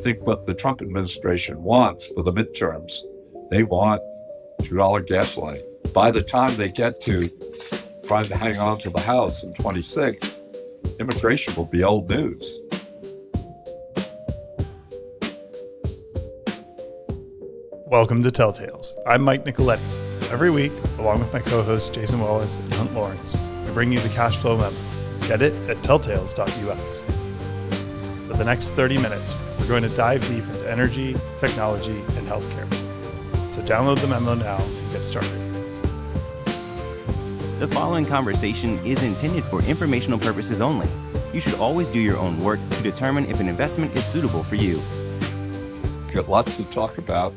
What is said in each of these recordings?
think what the Trump administration wants for the midterms, they want $2 gasoline. By the time they get to trying to hang on to the House in 26, immigration will be old news. Welcome to Telltales. I'm Mike Nicoletti. Every week, along with my co-hosts Jason Wallace and Hunt Lawrence, we bring you the cash flow memo. Get it at telltales.us. For the next 30 minutes, we're going to dive deep into energy, technology, and healthcare. So download the memo now and get started. The following conversation is intended for informational purposes only. You should always do your own work to determine if an investment is suitable for you. Got lots to talk about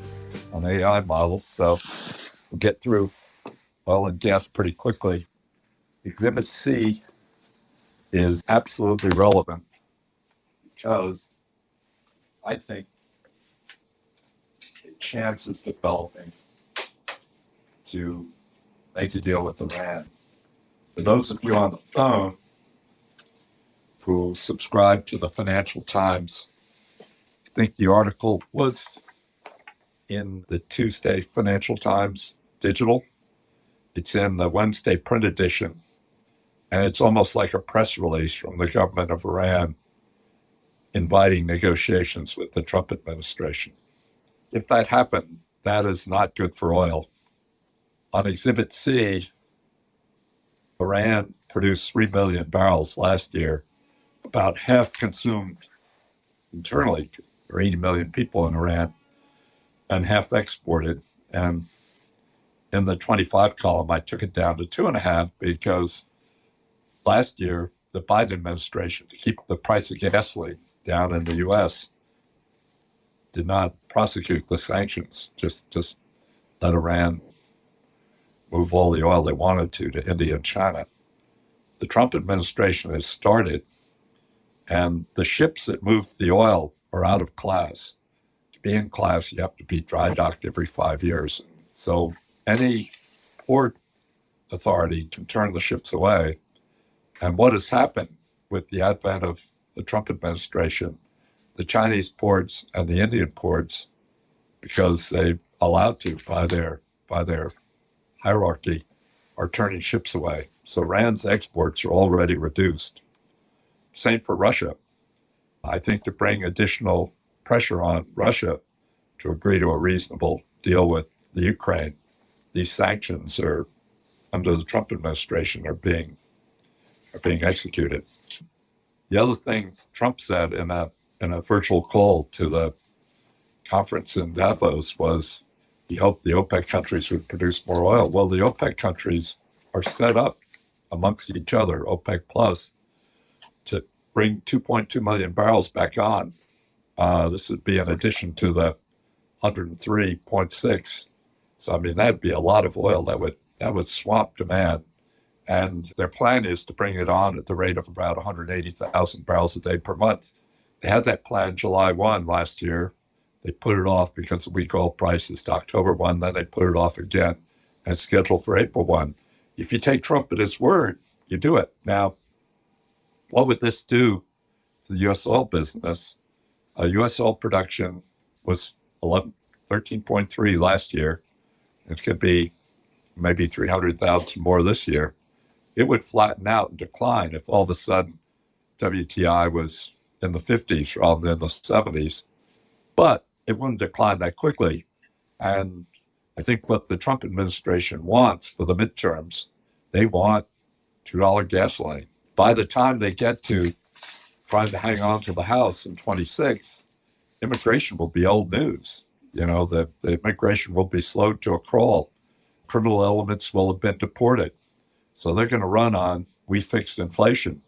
on AI models, so we'll get through oil and gas pretty quickly. Exhibit C is absolutely relevant because I think a chance is developing to make a deal with Iran. For those of you on the phone who subscribe to the Financial Times, I think the article was in the Tuesday Financial Times digital. It's in the Wednesday print edition, and it's almost like a press release from the government of Iran inviting negotiations with the Trump administration. If that happened, that is not good for oil. On Exhibit C, Iran produced 3 million barrels last year, about half consumed internally, or 80 million people in Iran, and half exported. And in the 25 column, I took it down to 2.5 because last year, the Biden administration, to keep the price of gasoline down in the U.S., did not prosecute the sanctions, just let Iran move all the oil they wanted to India and China. The Trump administration has started, and the ships that move the oil are out of class. To be in class, you have to be dry docked every 5 years. So any port authority can turn the ships away. And what has happened with the advent of the Trump administration, the Chinese ports and the Indian ports, because they're allowed to by their hierarchy, are turning ships away. So Iran's exports are already reduced. Same for Russia. I think to bring additional pressure on Russia to agree to a reasonable deal with the Ukraine, these sanctions are, under the Trump administration, are being executed. The other thing Trump said in a virtual call to the conference in Davos was he hoped the OPEC countries would produce more oil. Well, the OPEC countries are set up amongst each other, OPEC plus, to bring 2.2 million barrels back on. This would be in addition to the 103.6. So, I mean, that'd be a lot of oil that would swamp demand. And their plan is to bring it on at the rate of about 180,000 barrels a day per month. They had that plan July 1 last year. They put it off because of weak oil prices to October 1, then they put it off again and it's scheduled for April 1. If you take Trump at his word, you do it. Now, what would this do to the U.S. oil business? U.S. oil production was 13.3 last year. It could be maybe 300,000 more this year. It would flatten out and decline if all of a sudden WTI was in the 50s rather than the 70s. But it wouldn't decline that quickly. And I think what the Trump administration wants for the midterms, they want $2 gasoline. By the time they get to trying to hang on to the House in 26, immigration will be old news. You know, the immigration will be slowed to a crawl. Criminal elements will have been deported. So they're going to run on, we fixed inflation.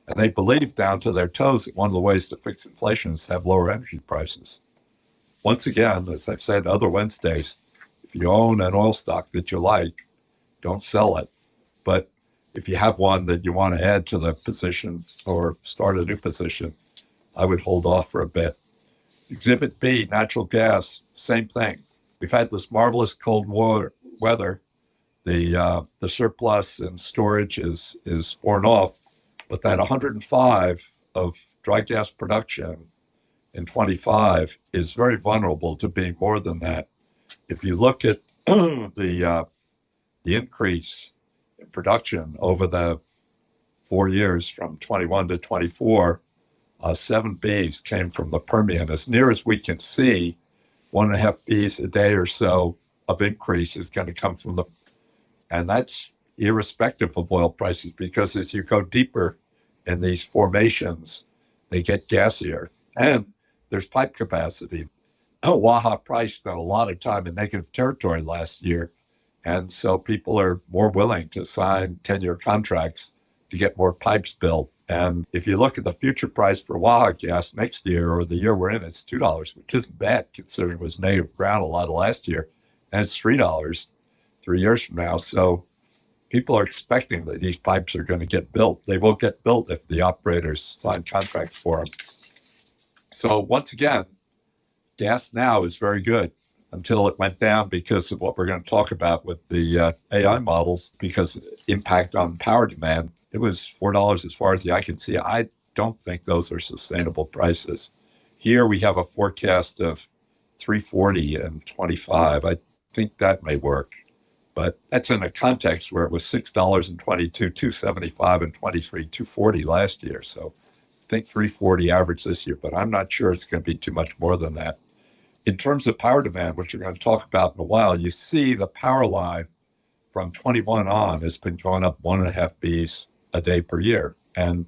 And they believe down to their toes that one of the ways to fix inflation is to have lower energy prices. Once again, as I've said other Wednesdays, if you own an oil stock that you like, don't sell it. But if you have one that you want to add to the position or start a new position, I would hold off for a bit. Exhibit B, natural gas, same thing. We've had this marvelous cold weather. The surplus in storage is worn off, but that 105 of dry gas production in 25 is very vulnerable to being more than that. If you look at the increase in production over the 4 years from 21 to 24, 7 Bs came from the Permian. As near as we can see, 1.5 Bs a day or so of increase is going to come from the, and that's irrespective of oil prices, because as you go deeper in these formations, they get gassier. And there's pipe capacity. Waha price spent a lot of time in negative territory last year. And so people are more willing to sign 10-year contracts to get more pipes built. And if you look at the future price for Waha gas next year, or the year we're in, it's $2, which isn't bad considering it was negative ground a lot of last year. And it's $3 3 years from now. So people are expecting that these pipes are going to get built. They will get built if the operators sign contracts for them. So once again, gas now is very good until it went down because of what we're going to talk about with the AI models, because impact on power demand. It was $4 as far as the eye can see. I don't think those are sustainable prices. Here we have a forecast of $3.40 and 25. I think that may work, but that's in a context where it was $6.22, $2.75, and 23, $2.40 last year. So I think $3.40 average this year, but I'm not sure it's going to be too much more than that. In terms of power demand, which we're going to talk about in a while, you see the power line from 21 on has been going up 1.5 Bs a day per year. And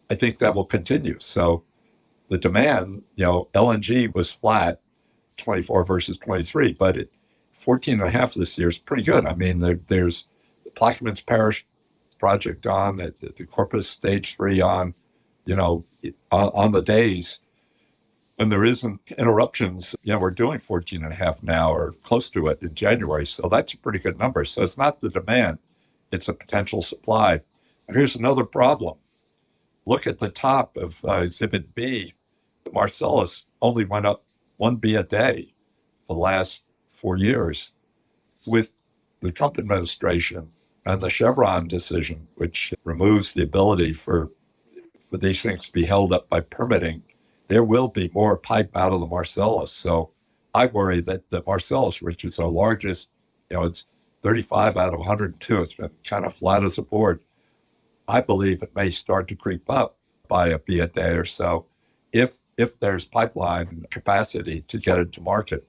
I think that will continue. So the demand, LNG was flat, 24 versus 23, but 14.5 this year is pretty good. I mean, there's the Plaquemines Parish project on, the Corpus Stage 3 on, on the days when there isn't interruptions. We're doing 14.5 now, or close to it, in January. So that's a pretty good number. So it's not the demand, it's a potential supply. And here's another problem. Look at the top of Exhibit B. The Marcellus only went up 1 B a day for the last 4 years. With the Trump administration and the Chevron decision, which removes the ability for these things to be held up by permitting, there will be more pipe out of the Marcellus. So I worry that the Marcellus, which is our largest, it's 35 out of 102. It's been kind of flat as a board. I believe it may start to creep up by a B a day or so if there's pipeline capacity to get it to market.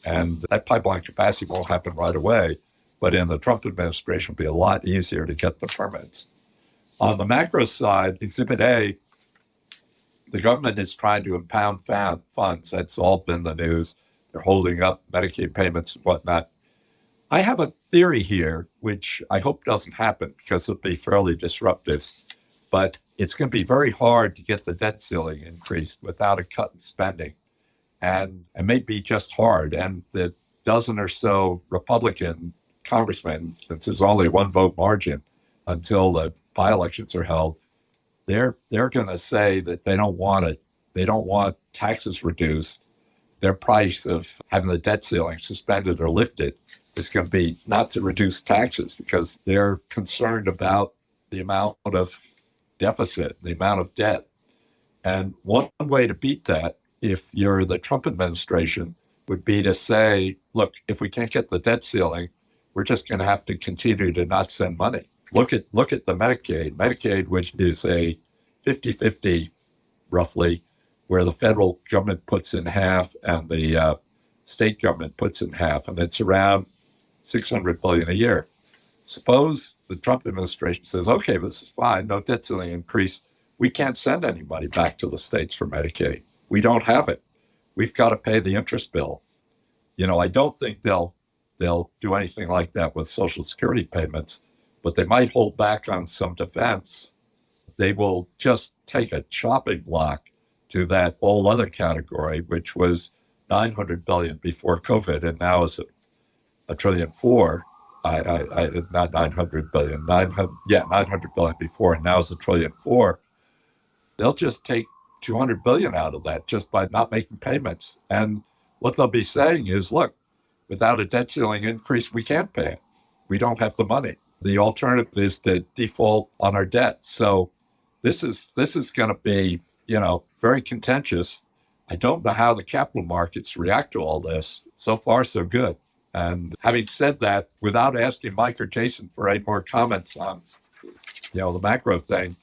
And that pipeline capacity won't happen right away, but in the Trump administration, it'll be a lot easier to get the permits. On the macro side, Exhibit A, the government is trying to impound funds. That's all been the news. They're holding up Medicaid payments and whatnot. I have a theory here, which I hope doesn't happen because it'll be fairly disruptive, but it's going to be very hard to get the debt ceiling increased without a cut in spending. And it may be just hard. And the dozen or so Republican congressmen, since there's only 1 vote margin until the by-elections are held, they're going to say that they don't want it. They don't want taxes reduced. Their price of having the debt ceiling suspended or lifted is going to be not to reduce taxes, because they're concerned about the amount of deficit, the amount of debt. And one way to beat that, if you're the Trump administration, would be to say, look, if we can't get the debt ceiling, we're just going to have to continue to not send money. Look at the Medicaid, which is a 50-50 roughly, where the federal government puts in half and the state government puts in half, and it's around $600 billion a year. Suppose the Trump administration says, okay, this is fine, no debt ceiling increase. We can't send anybody back to the states for Medicaid. We don't have it. We've got to pay the interest bill. I don't think they'll do anything like that with Social Security payments, but they might hold back on some defense. They will just take a chopping block to that whole other category, which was $900 billion before COVID, and now is $1.4 trillion. Not 900 billion, 900 billion before, and now is $1.4 trillion. They'll just take 200 billion out of that just by not making payments. And what they'll be saying is, look, without a debt ceiling increase, we can't pay it. We don't have the money. The alternative is to default on our debt. So this is going to be, very contentious. I don't know how the capital markets react to all this. So far, so good. And having said that, without asking Mike or Jason for any more comments on, the macro thing,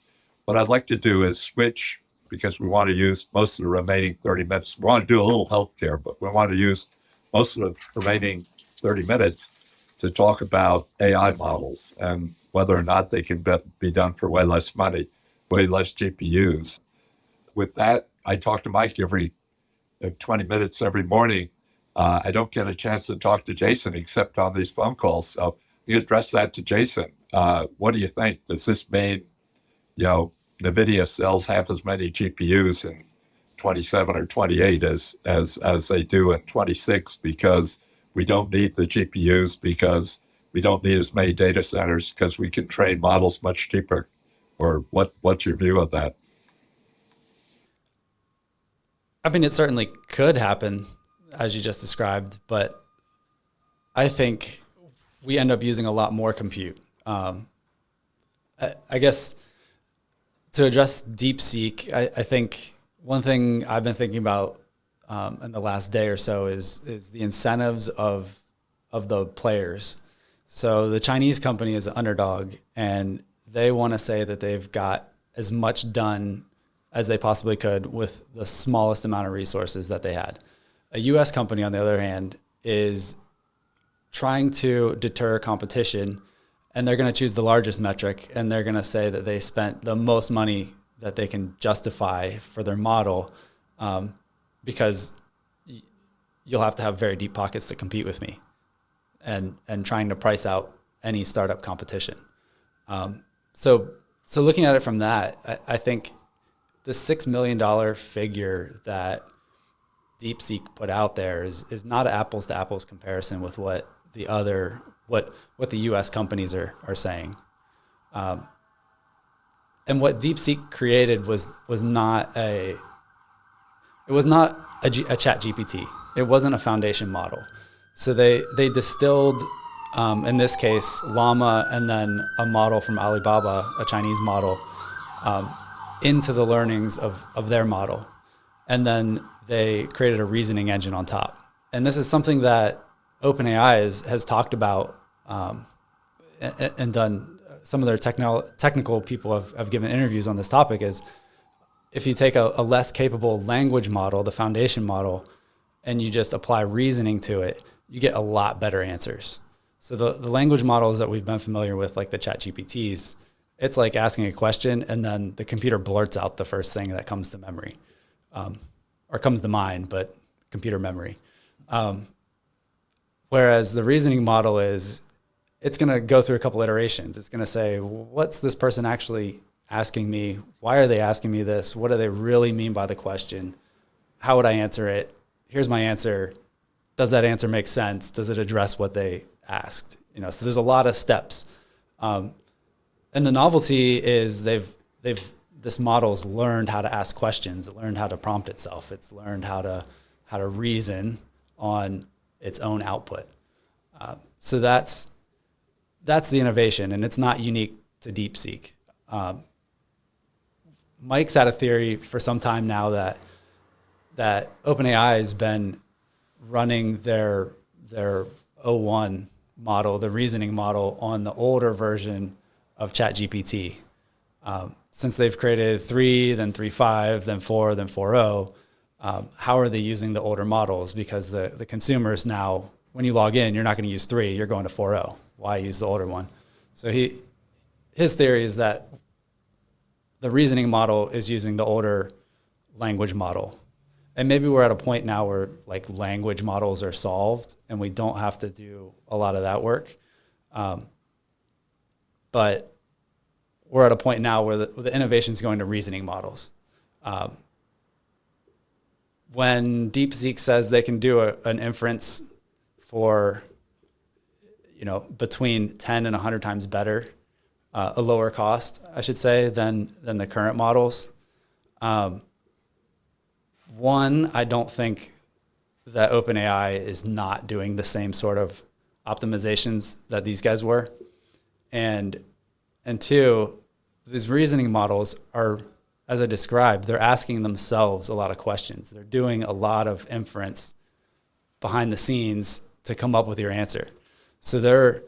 what I'd like to do is switch, because we want to use most of the remaining 30 minutes. We want to do a little healthcare, but we want to use most of the remaining 30 minutes to talk about AI models and whether or not they can be done for way less money, way less GPUs. With that, I talk to Mike every 20 minutes every morning. I don't get a chance to talk to Jason except on these phone calls. So you address that to Jason. What do you think? Does this mean, Nvidia sells half as many GPUs in 27 or 28 as they do in 26 because we don't need the GPUs, because we don't need as many data centers, because we can train models much cheaper? Or what's your view of that? I mean, it certainly could happen, as you just described, but I think we end up using a lot more compute. I guess to address DeepSeek, I think one thing I've been thinking about in the last day or so is the incentives of the players. So the Chinese company is an underdog, and they want to say that they've got as much done as they possibly could with the smallest amount of resources that they had. A US company, on the other hand, is trying to deter competition, and they're going to choose the largest metric, and they're going to say that they spent the most money that they can justify for their model, because you'll have to have very deep pockets to compete with me, and trying to price out any startup competition. So looking at it from that, I think the $6 million figure that DeepSeek put out there is not an apples to apples comparison with what the US companies are saying. And what DeepSeek created was not a chat GPT. It wasn't a foundation model. So they distilled, in this case, Llama, and then a model from Alibaba, a Chinese model, into the learnings of their model. And then they created a reasoning engine on top. And this is something that OpenAI has talked about and done. Some of their technical people have given interviews on this topic. Is if you take a less capable language model, the foundation model, and you just apply reasoning to it, you get a lot better answers. So the language models that we've been familiar with, like the chat GPTs, it's like asking a question and then the computer blurts out the first thing that comes to memory, or comes to mind, but computer memory. Whereas the reasoning model it's going to go through a couple iterations. It's going to say, what's this person actually asking me? Why are they asking me this? What do they really mean by the question? How would I answer it? Here's my answer. Does that answer make sense? Does it address what they asked? So there's a lot of steps. And the novelty is this model's learned how to ask questions, it learned how to prompt itself, it's learned how to reason on its own output. So that's the innovation, and it's not unique to DeepSeek. Mike's had a theory for some time now that OpenAI has been running their O1 model, the reasoning model, on the older version of ChatGPT. Since they've created 3, then 3.5, then 4, then 4.0, how are they using the older models? Because the consumers now, when you log in, you're not going to use 3, you're going to 4.0. Why use the older one? So his theory is that the reasoning model is using the older language model. And maybe we're at a point now where like language models are solved and we don't have to do a lot of that work. But we're at a point now where the innovation is going to reasoning models. When DeepSeek says they can do an inference for, between 10 and 100 times better, a lower cost, I should say, than the current models. One, I don't think that OpenAI is not doing the same sort of optimizations that these guys were. And two, these reasoning models are as I described, they're asking themselves a lot of questions. They're doing a lot of inference behind the scenes to come up with your answer. So they're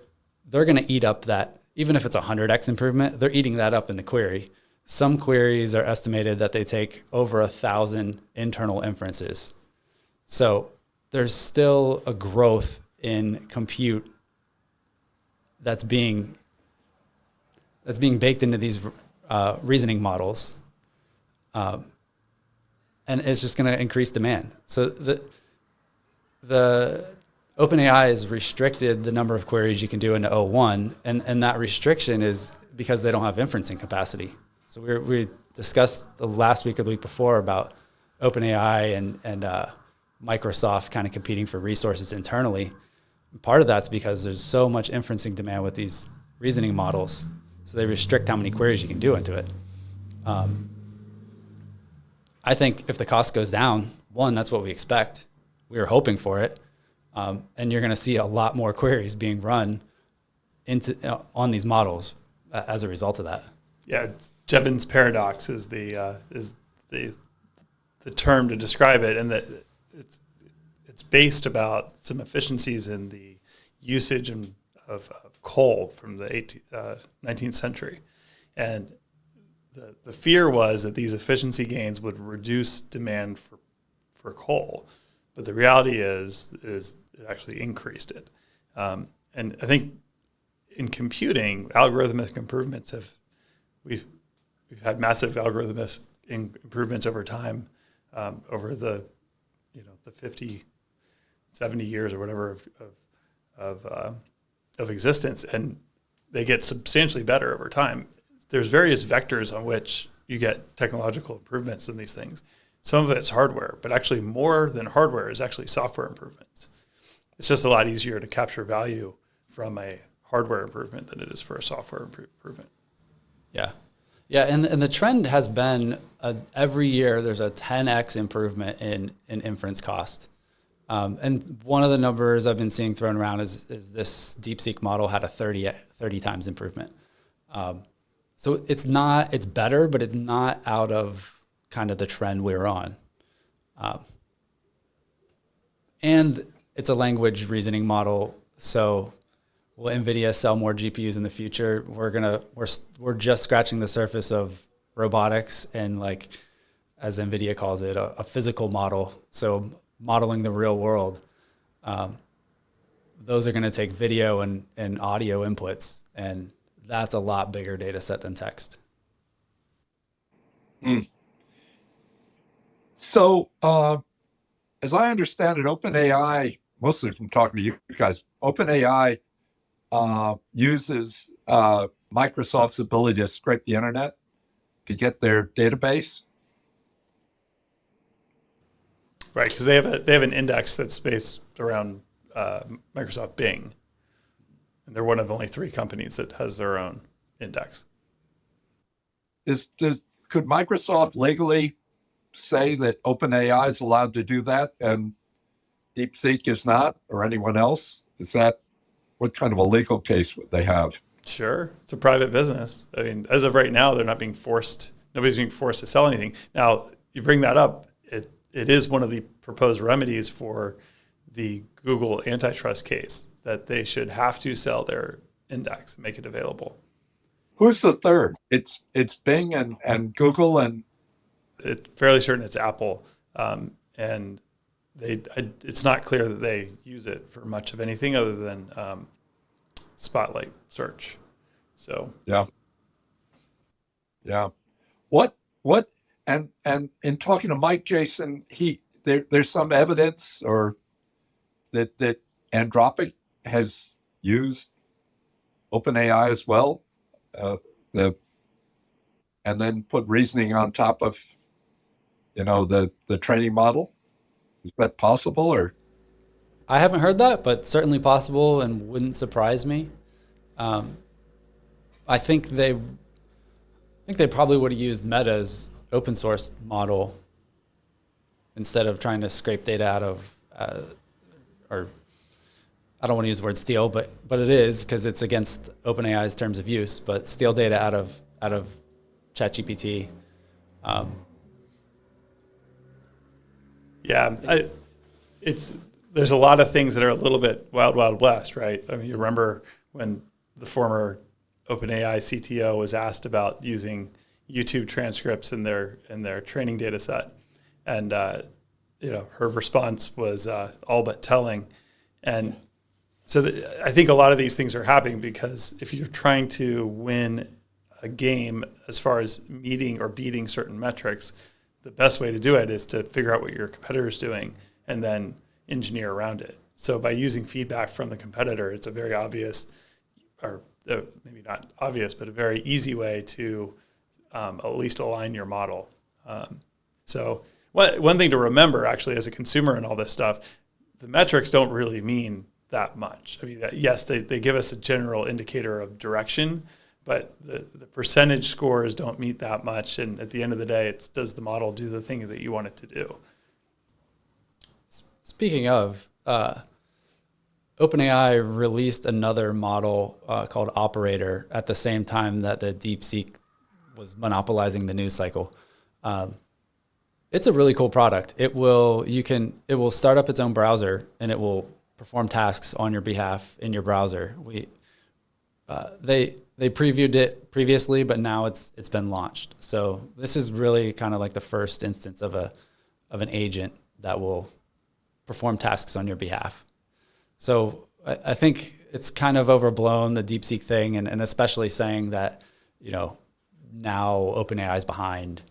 going to eat up that, even if it's 100x improvement, they're eating that up in the query. Some queries are estimated that they take over 1,000 internal inferences. So there's still a growth in compute that's being baked into these reasoning models. And it's just going to increase demand. So the OpenAI has restricted the number of queries you can do into O1, and that restriction is because they don't have inferencing capacity. So we discussed the last week or the week before about OpenAI and Microsoft kind of competing for resources internally. And part of that's because there's so much inferencing demand with these reasoning models, so they restrict how many queries you can do into it. I think if the cost goes down, one, that's what we expect. We were hoping for it. And you're going to see a lot more queries being run on these models as a result of that. Yeah, Jevons paradox is the term to describe it, and that it's based about some efficiencies in the usage of coal from the 19th century, and the fear was that these efficiency gains would reduce demand for coal, but the reality is it actually increased it. And I think in computing, algorithmic improvements we've had massive algorithmic improvements over time, over the 50, 70 years or whatever of existence, and they get substantially better over time. There's various vectors on which you get technological improvements in these things. Some of it's hardware, but actually more than hardware is actually software improvements. It's just a lot easier to capture value from a hardware improvement than it is for a software improvement. Yeah. Yeah, and the trend has been every year there's a 10x improvement in inference cost. And one of the numbers I've been seeing thrown around is this DeepSeek model had a 30 times improvement. So it's better, but it's not out of kind of the trend we're on. And it's a language reasoning model. So will Nvidia sell more GPUs in the future? We're just scratching the surface of robotics and, like, as Nvidia calls it, a physical model. So modeling the real world. Those are going to take video and audio inputs, and that's a lot bigger data set than text. So, as I understand it, OpenAI, mostly from talking to you guys, OpenAI uses Microsoft's ability to scrape the internet to get their database. Right, because they have an index that's based around Microsoft Bing, and they're one of only 3 companies that has their own index. Could Microsoft legally say that OpenAI is allowed to do that and DeepSeek is not, or anyone else? What kind of a legal case would they have? Sure, it's a private business. I mean, as of right now, they're not being forced. Nobody's being forced to sell anything. Now, you bring that up. It is one of the proposed remedies for the Google antitrust case that they should have to sell their index and make it available. Who's the third? It's Bing and Google, and it's fairly certain it's Apple, and it's not clear that they use it for much of anything other than Spotlight search. So yeah. What and in talking to Mike, Jason, there's some evidence or that Anthropic has used OpenAI as well, and then put reasoning on top of the training model. Is that possible? Or I haven't heard that, but certainly possible and wouldn't surprise me. I think they probably would have used Meta's open source model instead of trying to scrape data out of, or I don't want to use the word steal, but it is, because it's against OpenAI's terms of use. But steal data out of ChatGPT. There's a lot of things that are a little bit wild, wild west, right? I mean, you remember when the former OpenAI CTO was asked about using YouTube transcripts in their training data set, and her response was all but telling. And so I think a lot of these things are happening because if you're trying to win a game as far as meeting or beating certain metrics, the best way to do it is to figure out what your competitor is doing and then engineer around it. So by using feedback from the competitor, it's a very obvious, or maybe not obvious, but a very easy way to at least align your model. So one thing to remember, actually, as a consumer in all this stuff, the metrics don't really mean that much. I mean, yes, they give us a general indicator of direction, but the percentage scores don't mean that much. And at the end of the day, it's, does the model do the thing that you want it to do? Speaking of, OpenAI released another model called Operator at the same time that the DeepSeek was monopolizing the news cycle. It's a really cool product. It will start up its own browser and it will perform tasks on your behalf in your browser. They previewed it previously, but now it's been launched. So this is really kind of like the first instance of an agent that will perform tasks on your behalf. So I think it's kind of overblown, the DeepSeek thing, and especially saying that, now OpenAI is behind.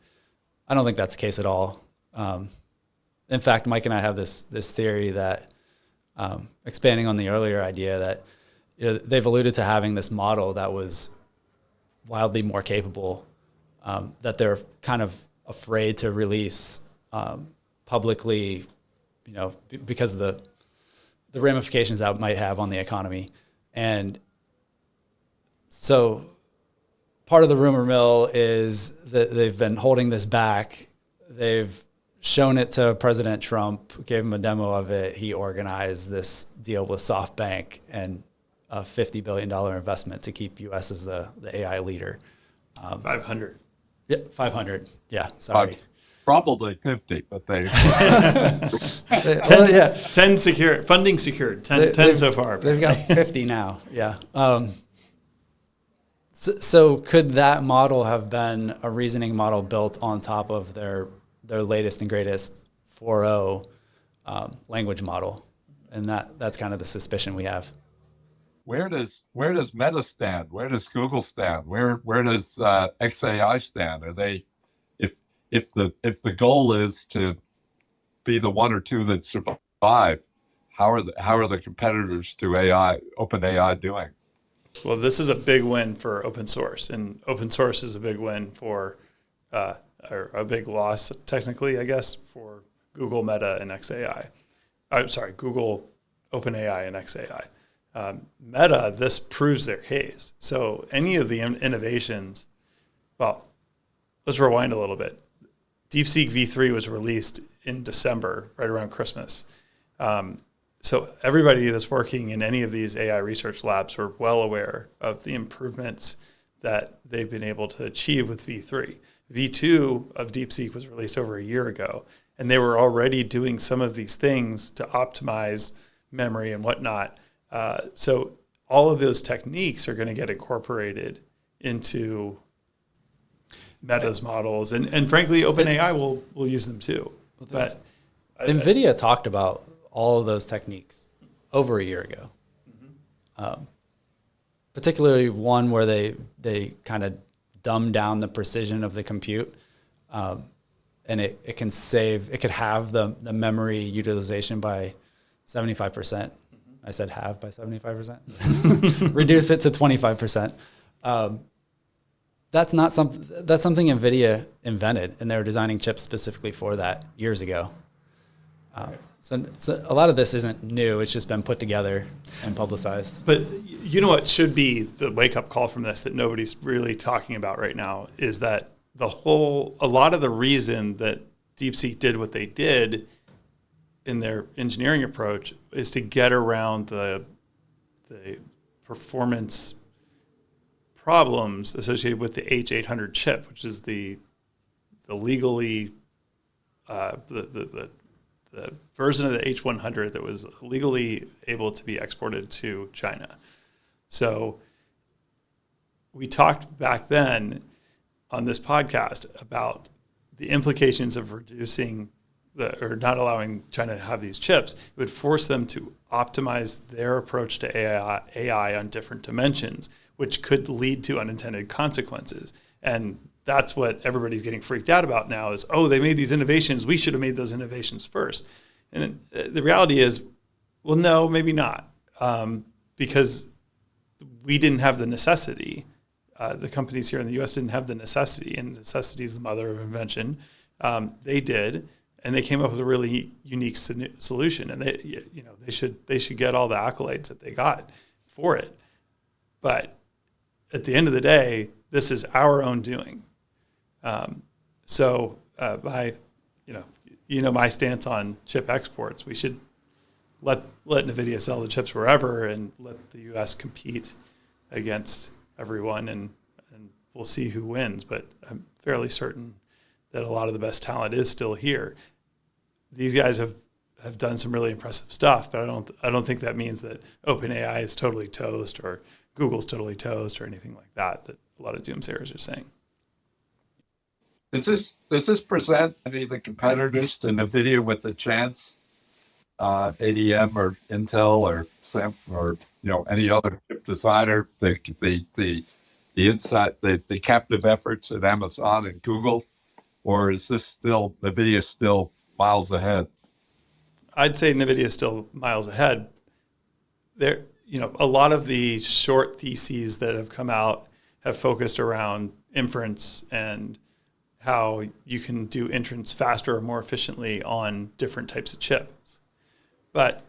I don't think that's the case at all. In fact, Mike and I have this theory that, expanding on the earlier idea that they've alluded to having this model that was wildly more capable, that they're kind of afraid to release publicly, because of the ramifications that might have on the economy. And so part of the rumor mill is that they've been holding this back. They've shown it to President Trump, gave him a demo of it. He organized this deal with SoftBank and a $50 billion investment to keep U.S. as the AI leader. 500. Yeah, 500. Yeah, sorry. Probably 50, but they 10 secured, funding secured, 10 so far. They've got 50 now, yeah. So could that model have been a reasoning model built on top of their latest and greatest 4.0 language model? And that's kind of the suspicion we have. Where does Meta stand? Where does Google stand? Where does XAI stand? Are they, if the goal is to be the one or two that survive, how are the competitors to OpenAI doing? Well, this is a big win for open source, and open source is a big win for, or a big loss technically, I guess, for Google, Meta, and XAI. Google, OpenAI, and XAI. Meta, this proves their case. So any of the innovations, well, let's rewind a little bit. DeepSeek V3 was released in December, right around Christmas. So everybody that's working in any of these AI research labs are well aware of the improvements that they've been able to achieve with V3. V2 of DeepSeek was released over a year ago, and they were already doing some of these things to optimize memory and whatnot. So all of those techniques are going to get incorporated into Meta's models, and frankly, OpenAI will use them too. But Nvidia talked about all of those techniques over a year ago. Mm-hmm. Particularly one where they kind of dumb down the precision of the compute, and it could have the memory utilization by 75%. I said have by 75%. Reduce it to 25%. That's something Nvidia invented, and they were designing chips specifically for that years ago. So a lot of this isn't new. It's just been put together and publicized. But you know what should be the wake-up call from this that nobody's really talking about right now is that a lot of the reason that DeepSeek did what they did in their engineering approach is to get around the performance problems associated with the H800 chip, which is the legally the version of the H100 that was legally able to be exported to China. So we talked back then on this podcast about the implications of reducing or not allowing China to have these chips. It would force them to optimize their approach to AI on different dimensions, which could lead to unintended consequences. And that's what everybody's getting freaked out about now is, oh, they made these innovations. We should have made those innovations first. And the reality is, well, no, maybe not, because we didn't have the necessity. The companies here in the U.S. didn't have the necessity, and necessity is the mother of invention. They did, and they came up with a really unique solution. And they should get all the accolades that they got for it. But at the end of the day, this is our own doing. So my stance on chip exports, we should let Nvidia sell the chips wherever and let the U.S. compete against everyone, and we'll see who wins. But I'm fairly certain that a lot of the best talent is still here. These guys have done some really impressive stuff, but I don't think that means that OpenAI is totally toast or Google's totally toast or anything like that a lot of doomsayers are saying. Does this present any of the competitors to Nvidia with a chance? ADM or Intel or Sam or any other chip designer, the captive efforts at Amazon and Google, or is this still Nvidia still miles ahead? I'd say Nvidia is still miles ahead. There, a lot of the short theses that have come out have focused around inference and how you can do inference faster or more efficiently on different types of chips. But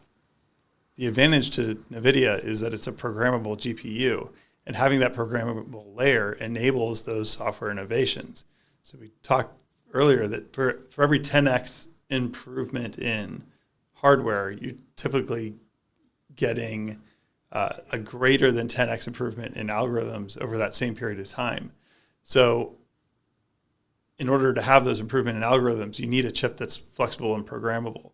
the advantage to NVIDIA is that it's a programmable GPU, and having that programmable layer enables those software innovations. So we talked earlier that for every 10x improvement in hardware, you're typically getting a greater than 10x improvement in algorithms over that same period of time. So in order to have those improvement in algorithms, you need a chip that's flexible and programmable.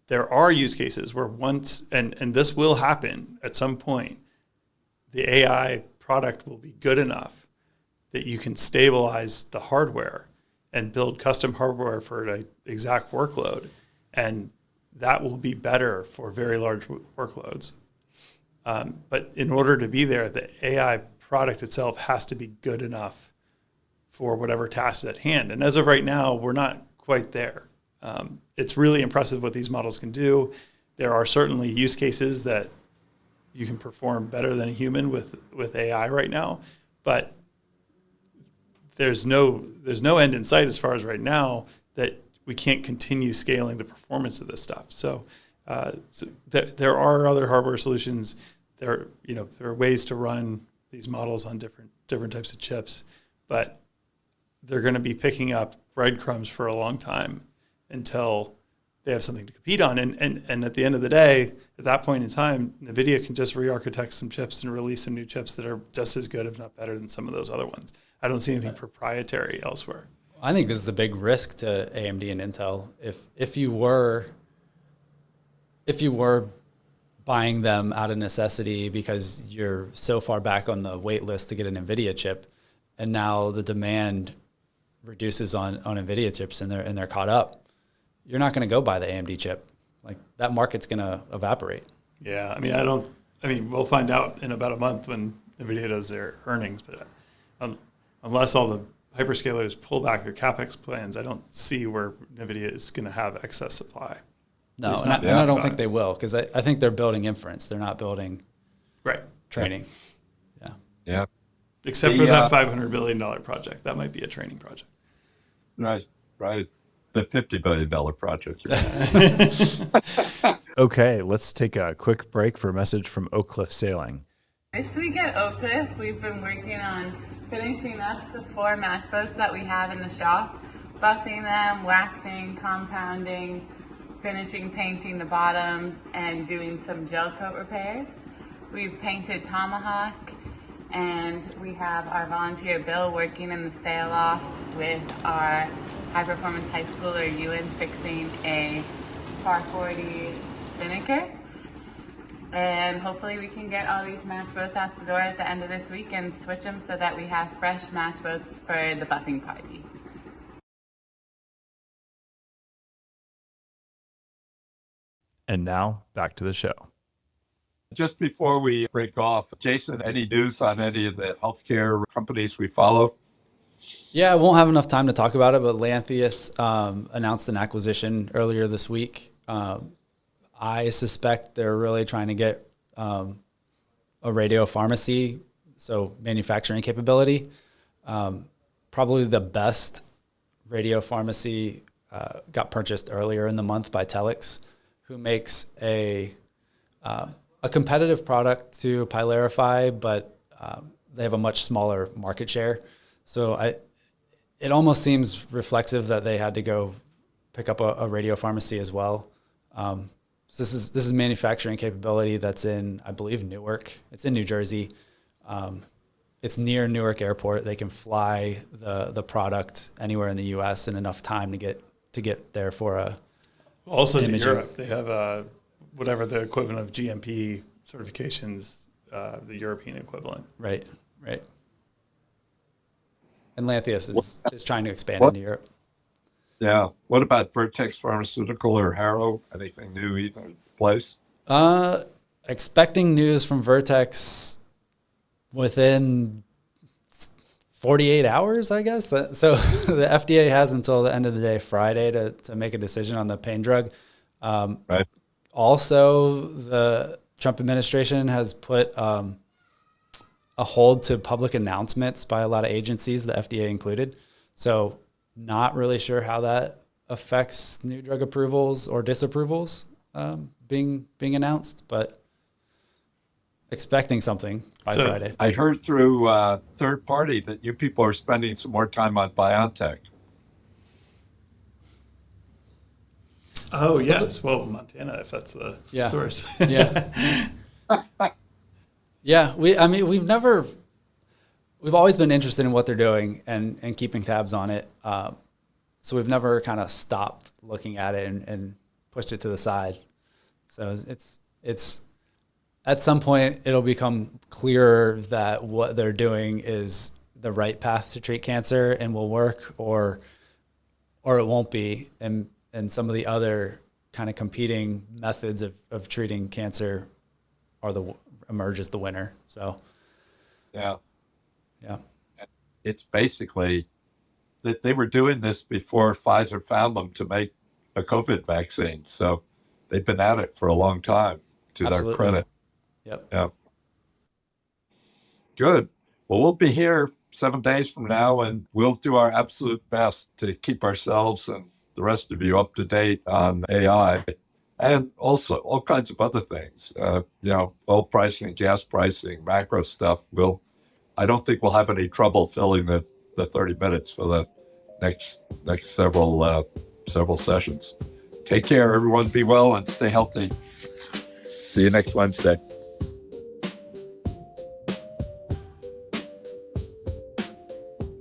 There are use cases where once, and this will happen at some point, the AI product will be good enough that you can stabilize the hardware and build custom hardware for an exact workload. And that will be better for very large workloads. But in order to be there, the AI product itself has to be good enough for whatever task is at hand. And as of right now, we're not quite there. It's really impressive what these models can do. There are certainly use cases that you can perform better than a human with AI right now, but there's no end in sight as far as right now that we can't continue scaling the performance of this stuff. So there are other hardware solutions. There are ways to run these models on different types of chips, but they're going to be picking up breadcrumbs for a long time until they have something to compete on. And at the end of the day, at that point in time, NVIDIA can just re-architect some chips and release some new chips that are just as good, if not better, than some of those other ones. I don't see anything proprietary elsewhere. I think this is a big risk to AMD and Intel. If you were buying them out of necessity because you're so far back on the wait list to get an NVIDIA chip, and now the demand reduces on NVIDIA chips and they're caught up, you're not going to go buy the AMD chip. Like, that market's going to evaporate. Yeah, we'll find out in about a month when NVIDIA does their earnings, but unless all the hyperscalers pull back their CapEx plans, I don't see where NVIDIA is going to have excess supply. No, and I don't think they will, because I think they're building inference. They're not building training. Yeah. Except for that $500 billion project. That might be a training project. Right. The $50 billion project. Okay, let's take a quick break for a message from Oakcliff Sailing. This week at Oakcliff, we've been working on finishing up the 4 match boats that we have in the shop, buffing them, waxing, compounding, finishing painting the bottoms, and doing some gel coat repairs. We've painted Tomahawk And we have our volunteer Bill working in the sail loft with our high performance high schooler Ewan fixing a par 40 spinnaker. And hopefully we can get all these match boats out the door at the end of this week and switch them so that we have fresh match boats for the buffing party. And now back to the show. Just before we break off, Jason, any news on any of the healthcare companies we follow? Yeah, I won't have enough time to talk about it, but Lantheus announced an acquisition earlier this week. I suspect they're really trying to get a radiopharmacy, so manufacturing capability. Probably the best radiopharmacy got purchased earlier in the month by Telltales, who makes a competitive product to Pylarify, but they have a much smaller market share. So it almost seems reflexive that they had to go pick up a radiopharmacy as well. So this is manufacturing capability that's in, I believe, Newark. It's in New Jersey. It's near Newark Airport. They can fly the product anywhere in the U.S. in enough time to get there for a Also to imaging. Europe, they have whatever the equivalent of GMP certifications, the European equivalent. Right. And Lantheus is trying to expand into Europe. Yeah. What about Vertex Pharmaceutical or Harrow? Anything new either place? Expecting news from Vertex within 48 hours, I guess. So the FDA has until the end of the day, Friday, to make a decision on the pain drug. Right. Also, the Trump administration has put a hold to public announcements by a lot of agencies, the FDA included. So not really sure how that affects new drug approvals or disapprovals being announced, but expecting something by Friday. I heard through third party that you people are spending some more time on BioNTech. Oh, yes. Well, Montana, if that's the source. Yeah. Yeah. We've always been interested in what they're doing and keeping tabs on it. So we've never kind of stopped looking at it and pushed it to the side. So it's at some point it'll become clearer that what they're doing is the right path to treat cancer and will work, or it won't be. And some of the other kind of competing methods of treating cancer emerge as the winner. So, Yeah. yeah. It's basically that they were doing this before Pfizer found them to make a COVID vaccine. So they've been at it for a long time, to Absolutely. their credit. Yep. Yeah. Good. Well, we'll be here 7 days from now, and we'll do our absolute best to keep ourselves and the rest of you up to date on AI and also all kinds of other things. Oil pricing, gas pricing, macro stuff. I don't think we'll have any trouble filling the 30 minutes for the next several sessions. Take care, everyone. Be well and stay healthy. See you next Wednesday.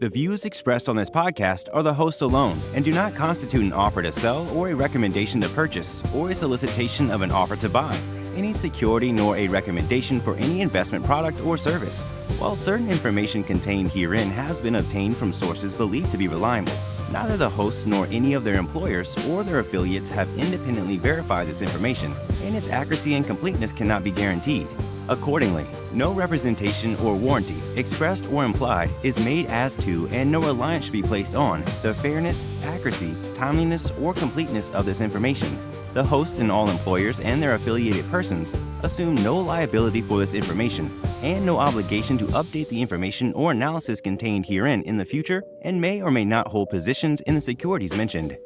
The views expressed on this podcast are the hosts alone and do not constitute an offer to sell or a recommendation to purchase or a solicitation of an offer to buy any security nor a recommendation for any investment product or service. While certain information contained herein has been obtained from sources believed to be reliable, neither the hosts nor any of their employers or their affiliates have independently verified this information, and its accuracy and completeness cannot be guaranteed. Accordingly, no representation or warranty, expressed or implied, is made as to, and no reliance should be placed on, the fairness, accuracy, timeliness, or completeness of this information. The hosts and all employers and their affiliated persons assume no liability for this information and no obligation to update the information or analysis contained herein in the future, and may or may not hold positions in the securities mentioned.